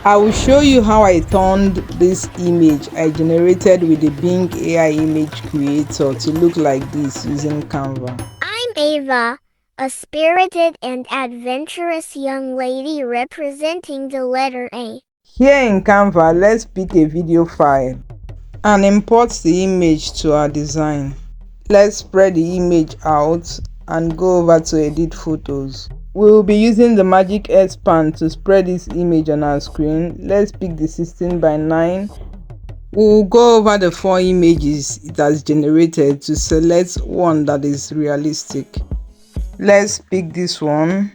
I will show you how I turned this image I generated with the Bing AI Image Creator to look like this using Canva. I'm Ava, a spirited and adventurous young lady representing the letter A. Here in Canva, let's pick a video file and import the image to our design. Let's spread the image out and go over to edit photos. We will be using the magic expand to spread this image on our screen. Let's pick the 16:9. We will go over the 4 images it has generated to select one that is realistic. Let's pick this one.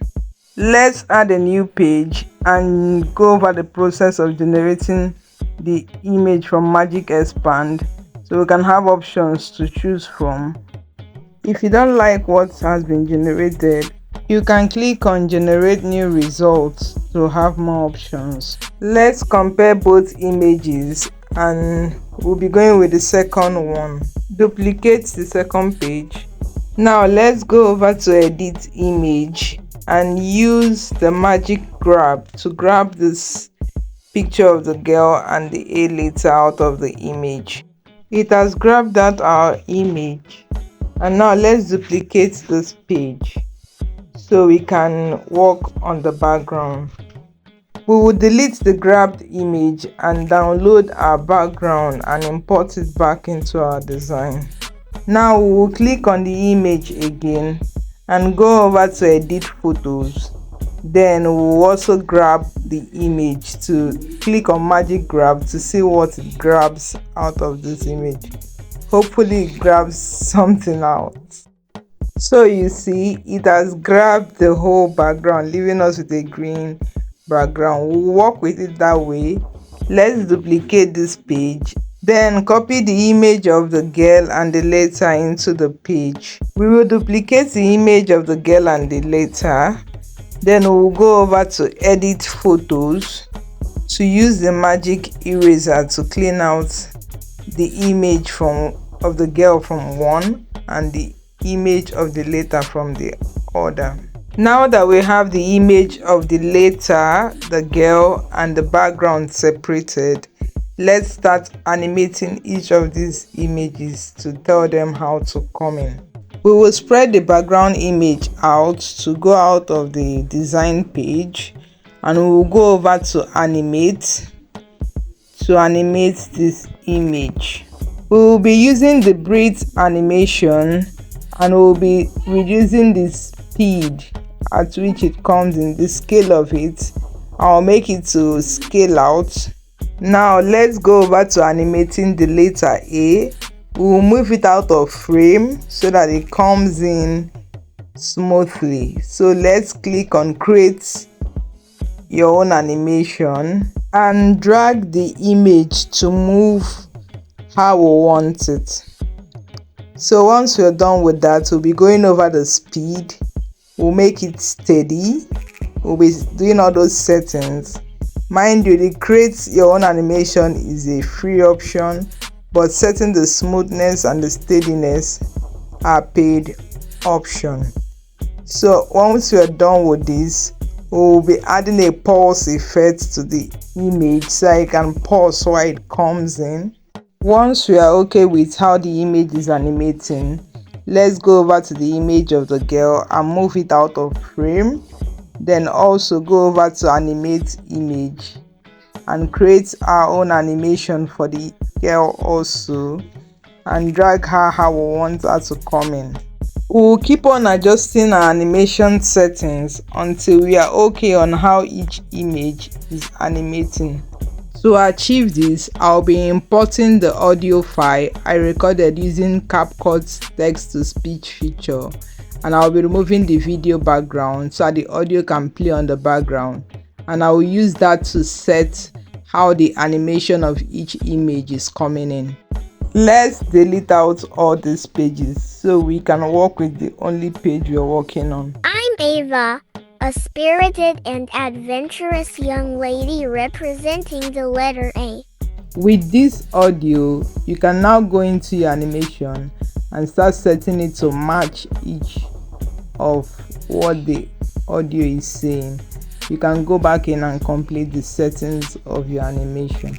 Let's add a new page and go over the process of generating the image from magic expand so we can have options to choose from. If you don't like what has been generated, you can click on generate new results to have more options. Let's compare both images and we'll be going with the second one. Duplicate the second page. Now let's go over to edit image and use the magic grab to grab this picture of the girl and the A letter out of the image. It has grabbed out our image, and now let's duplicate this page so we can work on the background. We will delete the grabbed image and download our background and import it back into our design. Now we will click on the image again and go over to edit photos. Then we will also grab the image to click on magic grab to see what it grabs out of this image. Hopefully it grabs something out. So you see, it has grabbed the whole background, leaving us with a green background. We'll work with it that way. Let's duplicate this page, then copy the image of the girl and the letter into the page. We will duplicate the image of the girl and the letter. Then we'll go over to edit photos to use the magic eraser to clean out the image of the girl from one and the image of the letter from the other. Now that we have the image of the letter, the girl, and the background separated, let's start animating each of these images to tell them how to come in. We will spread the background image out to go out of the design page, and we will go over to animate this image. We will be using the breathe animation and we will be reducing the speed at which it comes in, the scale of it. I'll make it to scale out. Now let's go over to animating the letter A. We will move it out of frame so that it comes in smoothly. So let's click on create your own animation and drag the image to move how we want it. So once we're done with that, we'll be going over the speed. We'll make it steady. We'll be doing all those settings. Mind you, the create your own animation is a free option, but setting the smoothness and the steadiness are paid option. So once we're done with this, we'll be adding a pulse effect to the image so I can pause while it comes in. Once we are okay with how the image is animating, let's go over to the image of the girl and move it out of frame. Then also go over to animate image and create our own animation for the girl also, and drag her how we want her to come in. We'll keep on adjusting our animation settings until we are okay on how each image is animating. To achieve this, I'll be importing the audio file I recorded using CapCut's text-to-speech feature, and I'll be removing the video background so that the audio can play on the background, and I will use that to set how the animation of each image is coming in. Let's delete out all these pages so we can work with the only page we're working on. I'm Ava, a spirited and adventurous young lady representing the letter A. With this audio, you can now go into your animation and start setting it to match each of what the audio is saying. you can go back in and complete the settings of your animation.